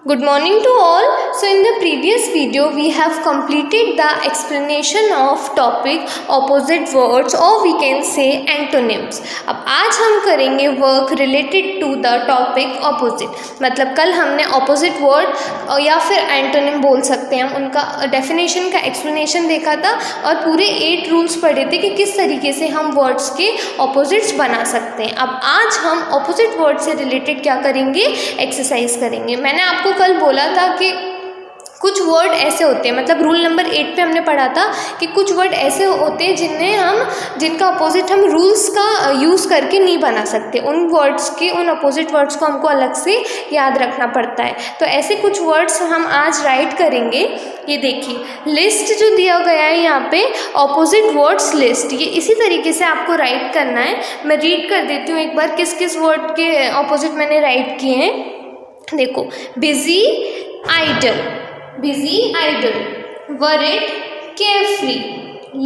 Good morning to all. So in the previous video we have completed the explanation of topic opposite words or we can say antonyms. अब आज हम करेंगे work related to the topic opposite. मतलब कल हमने opposite word या फिर antonym बोल सकते हैं हम उनका डेफिनेशन का एक्सप्लेनेशन देखा था और पूरे 8 रूल्स पढ़े थे कि किस तरीके से हम वर्ड्स के ऑपोजिट्स बना सकते हैं। अब आज हम ऑपोजिट वर्ड से रिलेटेड क्या करेंगे, एक्सरसाइज करेंगे। मैंने आपको कल बोला था कि कुछ वर्ड ऐसे होते हैं, मतलब रूल नंबर 8 पे हमने पढ़ा था कि कुछ वर्ड ऐसे होते हैं जिनका अपोजिट हम रूल्स का यूज़ करके नहीं बना सकते। उन वर्ड्स के उन अपोजिट वर्ड्स को हमको अलग से याद रखना पड़ता है। तो ऐसे कुछ वर्ड्स हम आज राइट करेंगे। ये देखिए लिस्ट जो दिया गया है यहाँ पे अपोजिट वर्ड्स लिस्ट, ये इसी तरीके से आपको राइट करना है। मैं रीड कर देती हूँ एक बार किस किस वर्ड के अपोजिट मैंने राइट किए हैं। देखो, busy idle, busy idle, worried carefree,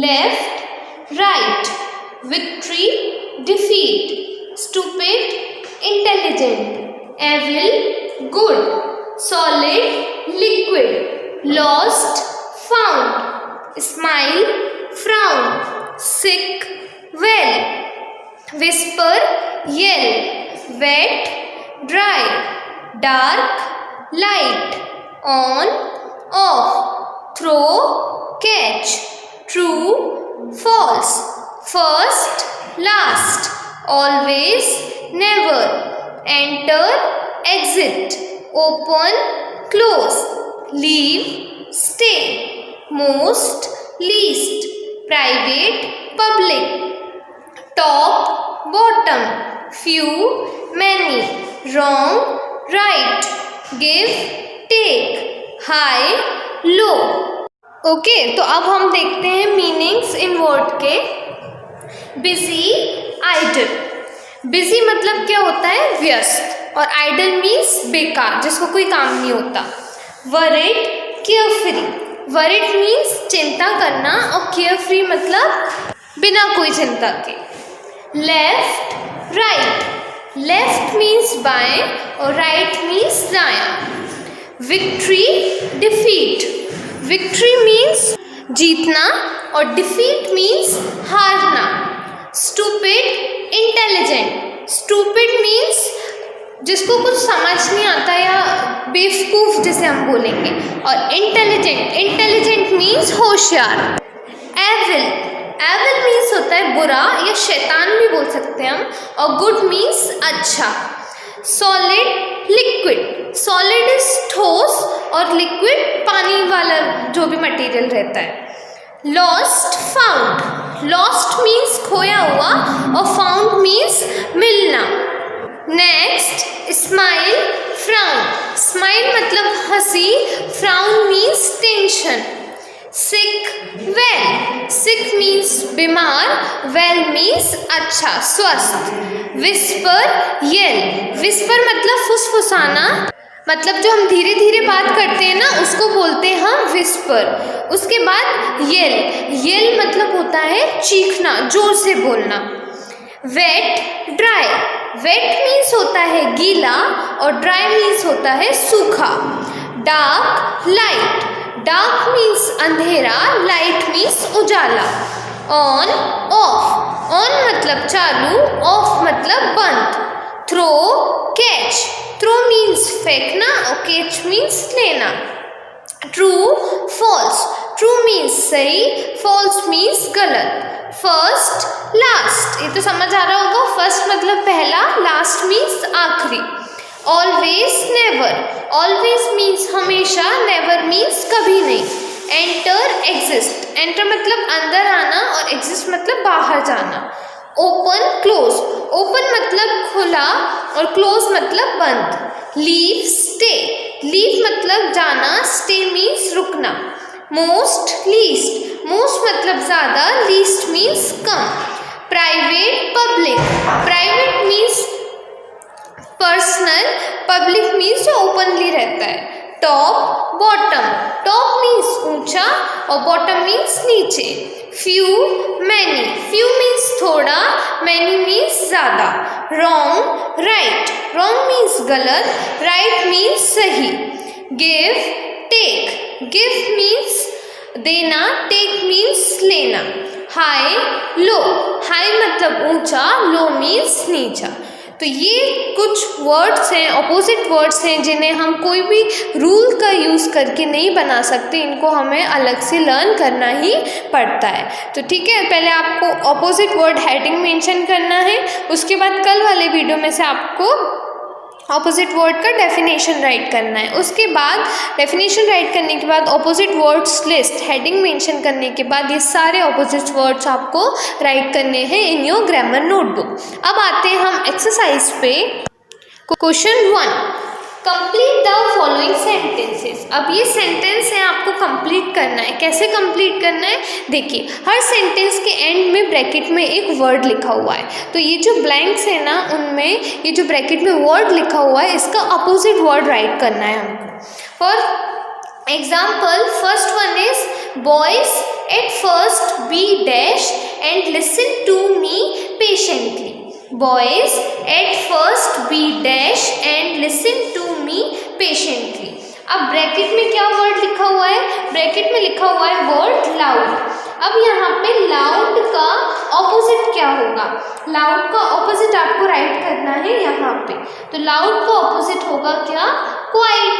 left right, victory defeat, stupid intelligent, evil good, solid liquid, lost found, smile frown, sick well, whisper yell, wet dry, dark light, on off, throw catch, true false, first last, always never, enter exit, open close, leave stay, most least, private public, top bottom, few many, wrong right, give take, high low. Okay, तो अब हम देखते हैं meanings इन word के। Busy idol, busy मतलब क्या होता है, व्यस्त, और आइडल मीन्स बेकार, जिसको कोई काम नहीं होता। वरिड केयरफ्री, वरिड मीन्स चिंता करना और केयरफ्री मतलब बिना कोई चिंता के। लेफ्ट राइट, लेफ्ट मीन्स बाएं और राइट मीन्स दायां। विक्ट्री डिफीट, विक्ट्री मीन्स जीतना और डिफीट मीन्स हारना। स्टूपिड इंटेलिजेंट, स्टूपिड मीन्स जिसको कुछ समझ नहीं आता या बेवकूफ़ जिसे हम बोलेंगे, और इंटेलिजेंट, इंटेलिजेंट मीन्स होशियार। एविल, एविल मीन्स होता है बुरा या शैतान भी बोल सकते हैं हम, और गुड मीन्स अच्छा। सॉलिड लिक्विड, सॉलिड इज ठोस और लिक्विड पानी वाला जो भी मटेरियल रहता है। लॉस्ट फाउंड, लॉस्ट मीन्स खोया हुआ और फाउंड मीन्स मिलना। नेक्स्ट स्माइल फ्राउन, स्माइल मतलब हंसी, फ्राउन मीन्स टेंशन। सिक वेल, सिक मीन्स बीमार, वेल मीन्स अच्छा स्वस्थ। विस्पर येल, विस्पर मतलब फुसफुसाना, मतलब जो हम धीरे धीरे बात करते हैं ना उसको बोलते हैं हम विस्पर। उसके बाद येल, येल मतलब होता है चीखना, जोर से बोलना। वेट ड्राई, वेट मीन्स होता है गीला और ड्राई मीन्स होता है सूखा। डार्क लाइट, डार्क मीन्स अंधेरा, light means Ujala. On off, on मतलब चालू, ऑफ मतलब बंद। थ्रो कैच, थ्रो मीन्स फेंकना और कैच मीन्स लेना। ट्रू फॉल्स, ट्रू मीन्स सही, फॉल्स मीन्स गलत। फर्स्ट लास्ट, ये तो समझ आ रहा होगा, फर्स्ट मतलब पहला, लास्ट मीन्स आखिरी। ऑलवेज नेवर, ऑलवेज मीन्स हमेशा, नेवर मीन्स कभी नहीं। एंटर एग्जिस्ट, एंटर मतलब अंदर आना और एग्जिस्ट मतलब बाहर जाना। ओपन क्लोज, ओपन मतलब खुला और क्लोज मतलब बंद। लीव स्टे, लीव मतलब जाना, स्टे मीन्स रुकना। मोस्ट लीस्ट, मोस्ट मतलब ज़्यादा, लीस्ट मीन्स कम। Private public, private means personal, public means जो ओपनली रहता है। टॉप बॉटम, टॉप मीन्स ऊंचा और बॉटम मीन्स नीचे। फ्यू मैनी, फ्यू मीन्स थोड़ा, मैनी मीन्स ज़्यादा। रॉन्ग राइट, रॉन्ग मीन्स गलत, राइट मीन्स सही। Give, take. गिव मीन्स देना, टेक मीन्स लेना। High, low. हाई मतलब ऊंचा, लो मीन्स नीचा। तो ये कुछ वर्ड्स हैं, ऑपोजिट वर्ड्स हैं, जिन्हें हम कोई भी रूल का यूज़ करके नहीं बना सकते, इनको हमें अलग से लर्न करना ही पड़ता है। तो ठीक है, पहले आपको ऑपोजिट वर्ड हेडिंग मेंशन करना है, उसके बाद कल वाले वीडियो में से आपको ऑपोजिट वर्ड का डेफिनेशन राइट करना है। उसके बाद डेफिनेशन राइट करने के बाद opposite words list heading mention करने के बाद ये सारे ऑपोजिट वर्ड्स आपको राइट करने हैं इन योर ग्रामर नोटबुक। अब आते हैं हम एक्सरसाइज पे। Question 1, complete the following sentences. अब ये सेंटेंस है, आपको कंप्लीट करना है। कैसे कंप्लीट करना है, देखिए हर सेंटेंस के एंड में ब्रैकेट में एक वर्ड लिखा हुआ है, तो ये जो ब्लैंक्स है ना, उनमें ये जो ब्रैकेट में वर्ड लिखा हुआ है, इसका अपोजिट वर्ड राइट करना है हमको। For example, first one is boys at first be dash and listen to me patiently. Boys at first be dash and listen to me patiently। अब ब्रैकेट में क्या वर्ड लिखा हुआ है, ब्रैकेट में लिखा हुआ है वर्ड लाउड। अब यहाँ पे लाउड का ऑपोजिट क्या होगा, लाउड का ऑपोजिट आपको राइट करना है यहाँ पे। तो लाउड का ऑपोजिट होगा क्या, क्वाइट,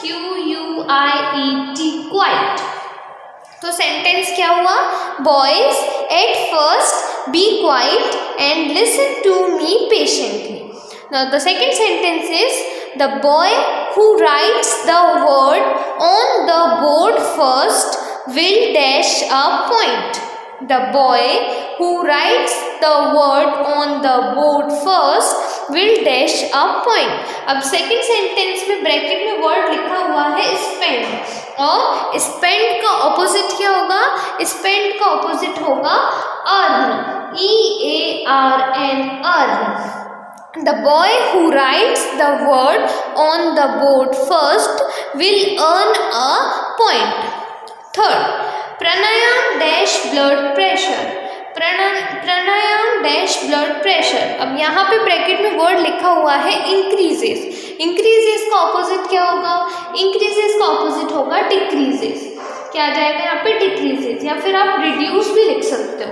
QUIET, क्वाइट। तो सेंटेंस क्या हुआ, boys at first be quiet and listen to me patiently. Now the second sentence is the boy who writes the word on the board first will dash a point. The boy who writes the word on the board first will dash a point। अब second sentence में bracket में word लिखा हुआ है spend, और spend का opposite क्या होगा, स्पेंड का ऑपोजिट होगा earn, EARN, earn. The boy who writes the word on the board first will earn a point। Third, pranayama dash blood pressure, pranayama dash blood pressure. अब यहाँ पे bracket में word लिखा हुआ है इंक्रीजेस। इंक्रीजेस का opposite क्या होगा, इंक्रीजेस का ऑपोजिट होगा डिक्रीजेस। क्या आ जाएगा यहाँ पे, डिक्रीजेस, या फिर आप रिड्यूस भी लिख सकते हो।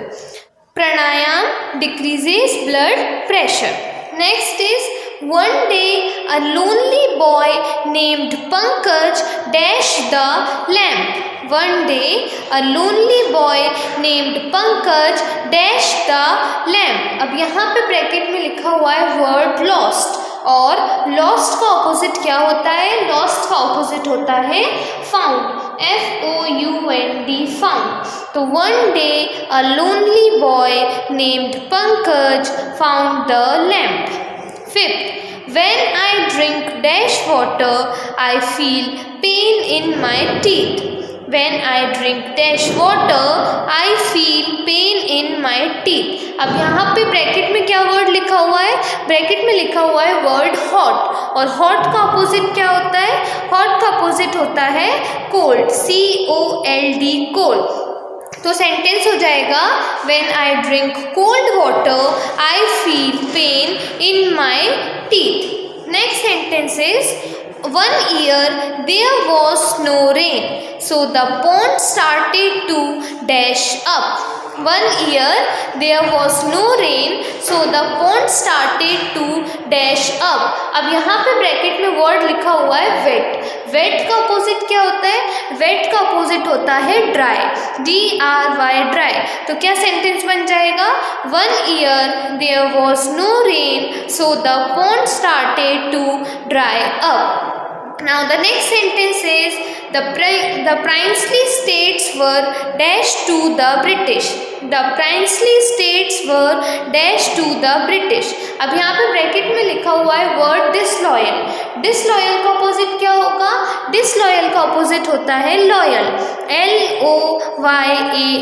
Pranayama decreases blood pressure. Next is one day a lonely boy named Pankaj dashed the lamp। One day a lonely boy named Pankaj dashed the lamp। अब यहाँ पे ब्रैकेट में लिखा हुआ है वर्ड lost, और lost का ऑपोजिट क्या होता है, lost का ऑपोजिट होता है found, FOUND, found। तो one day a lonely boy named Pankaj found the lamp। Fifth, when I drink dash water, I feel pain in my teeth। When I drink dash water, I feel pain in my teeth। अब यहाँ पे bracket में क्या word लिखा हुआ है, bracket में लिखा हुआ है वर्ड हॉट, और हॉट का अपोजिट क्या होता है, हॉट का अपोजिट होता है कोल्ड, COLD, कोल्ड। तो सेंटेंस हो जाएगा when I drink cold water I feel pain in my teeth. Next sentence is 1 year there was no rain, so the pond started to dash up। 1 year there was no rain, so the pond started to dash up। अब यहाँ पे bracket में word लिखा हुआ है wait. Wait का opposite क्या होता है, वेट का अपोजिट होता है ड्राई, DRY, ड्राई। तो क्या सेंटेंस बन जाएगा, 1 year there was no rain, so the pond started to dry up। Now the next sentence is the princely states were dash to the British। The princely states were dash to the British। अब यहाँ पे bracket में लिखा हुआ है word disloyal. Disloyal का opposite क्या होगा, डिसलॉयल का अपोजिट होता है लॉयल, LOYAL,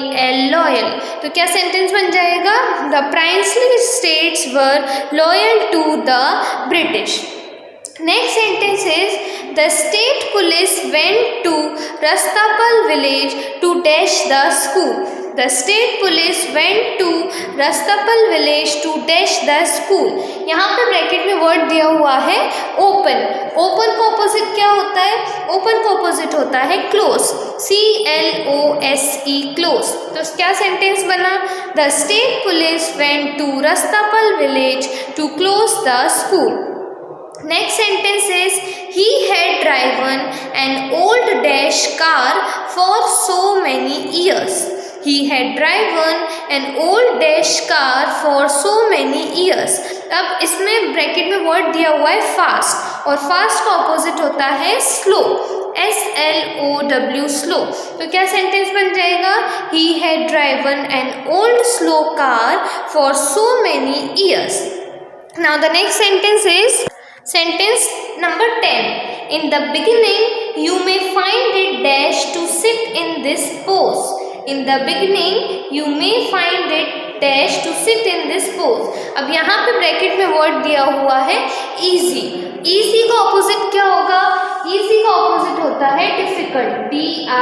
लॉयल। तो क्या सेंटेंस बन जाएगा, the princely states were loyal to the British। Next sentence is the state police went to Rastapal village to dash the school। The state police went to Rastpal village to dash the school. यहाँ पे bracket में word दिया हुआ है open. Open का opposite क्या होता है? ओपन का ऑपोजिट होता है क्लोज, CLOSE क्लोज। तो क्या सेंटेंस बना? The state police went to Rastpal village to close the school. Next sentence is he had driven an old dash car for so many years. He had driven an old dash car for so many years. अब इसमें bracket में word दिया हुआ है fast, और fast का opposite होता है स्लो, SLOW स्लो। तो क्या सेंटेंस बन जाएगा? He had driven an old slow car for so many years. Now the next sentence is sentence number 10. In the beginning, you may find it dash to sit in this pose. In the beginning, you may find it dash to sit in this pose. अब यहाँ पे bracket में word दिया हुआ है easy. easy का opposite क्या होगा? easy का ऑपोजिट होता है difficult, DIFFICULT,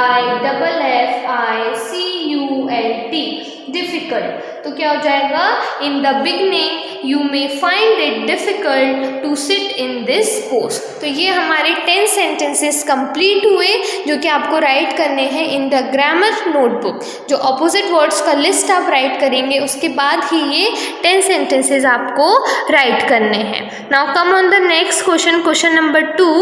difficult। तो क्या हो जाएगा? In the beginning you may find it difficult to sit in this pose। तो ये हमारे 10 सेंटेंसेस कंप्लीट हुए जो कि आपको राइट करने हैं इन द ग्रामर नोटबुक। जो ऑपोजिट वर्ड्स का लिस्ट आप राइट करेंगे उसके बाद ही ये 10 सेंटेंसेस आपको राइट करने हैं। Now come on the next question, question number 2,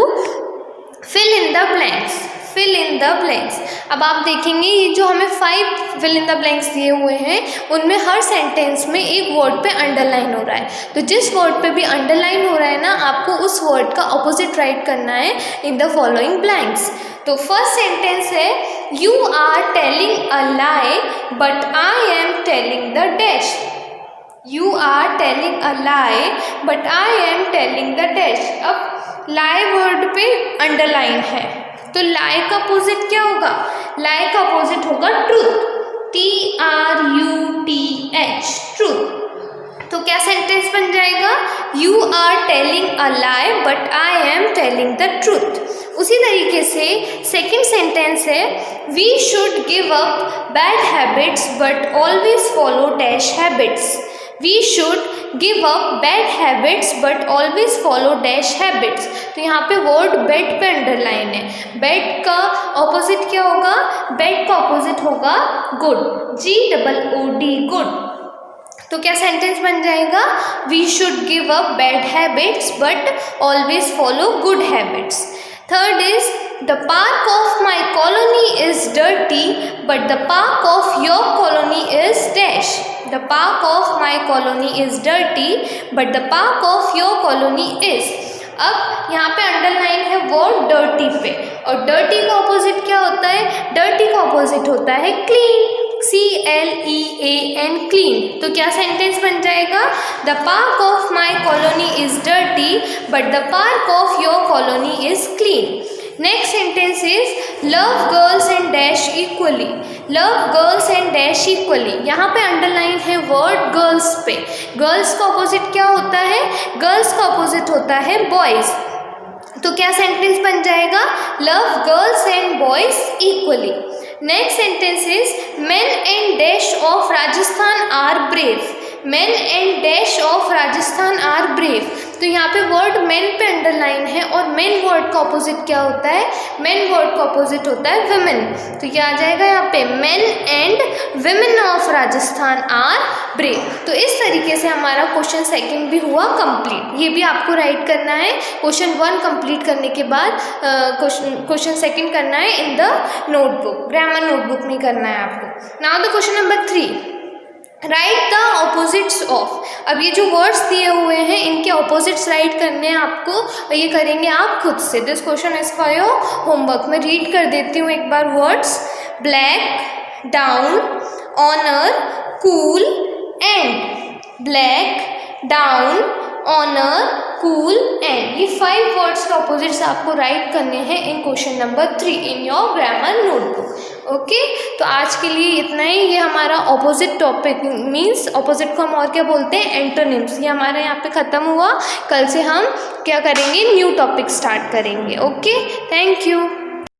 fill in the blanks. Fill in the blanks. अब आप देखेंगे ये जो हमें 5 फिल इन द ब्लैंक्स दिए हुए हैं उनमें हर सेंटेंस में एक वर्ड पे अंडरलाइन हो रहा है। तो जिस वर्ड पे भी अंडरलाइन हो रहा है ना, आपको उस वर्ड का ऑपोजिट राइट करना है इन द फॉलोइंग ब्लैंक्स। तो फर्स्ट सेंटेंस है you are telling a lie but I am telling the dash. You are telling a lie but I am telling the dash. अब lie word पे underline है तो लाई का opposite क्या होगा? लाई का अपोजिट होगा ट्रूथ, TRUTH, ट्रूथ। तो क्या सेंटेंस बन जाएगा? You are telling a lie but I am telling the truth. उसी तरीके से सेकंड सेंटेंस है we should give up bad habits but always follow dash habits. We should give up bad habits but always follow dash habits. तो यहाँ पे word bed पे underline है। Bed का ऑपोजिट क्या होगा? बेड का ऑपोजिट होगा गुड, GOOD, गुड। तो क्या सेंटेंस बन जाएगा? We should give up bad habits but always follow good habits. Third is the park of my colony is dirty but the park of your colony is dash. The park of my colony is dirty, but the park of your colony is। अब यहाँ पे underline है word dirty पे, और dirty का opposite क्या होता है? डर्टी का ऑपोजिट होता है क्लीन, CLEAN, क्लीन। तो क्या सेंटेंस बन जाएगा? The park of my colony is dirty but the park of your colony is clean. Next sentence is love girls and dash equally. Love girls and dash equally. यहाँ पे underline है word girls पे। Girls का opposite क्या होता है? Girls का opposite होता है बॉयज़। तो क्या सेंटेंस बन जाएगा? Love girls and boys equally. Next sentence is men and dash of Rajasthan are brave. Men and dash of Rajasthan are brave. तो यहाँ पे वर्ड मेन पे अंडरलाइन है, और मेन वर्ड का ऑपोजिट क्या होता है? मेन वर्ड का ऑपोजिट होता है विमेन। तो क्या आ जाएगा यहाँ पे? Men and women of Rajasthan are brave. तो इस तरीके से हमारा क्वेश्चन सेकंड भी हुआ कंप्लीट। ये भी आपको राइट करना है। क्वेश्चन 1 कंप्लीट करने के बाद क्वेश्चन सेकंड करना है in the notebook, grammar notebook में करना है आपको। Now the question number 3, right the opposites of. अब ये जो वर्ड्स दिए हुए हैं इनके ऑपोजिट्स राइट करने हैं आपको, और ये करेंगे आप खुद से। This question is for your homework. मैं रीड कर देती हूँ एक बार words. Black, down, honour, cool, end. Black, down, honour, cool, end. ये 5 वर्ड्स के ऑपोजिट्स आपको राइट करने हैं in question number 3 in your grammar notebook. Okay, तो आज के लिए इतना ही। ये हमारा ऑपोजिट टॉपिक मीन्स ऑपोजिट को हम और क्या बोलते हैं? एंटोनिम्स। ये हमारे यहाँ पे ख़त्म हुआ। कल से हम क्या करेंगे? न्यू टॉपिक स्टार्ट करेंगे। Okay, thank you.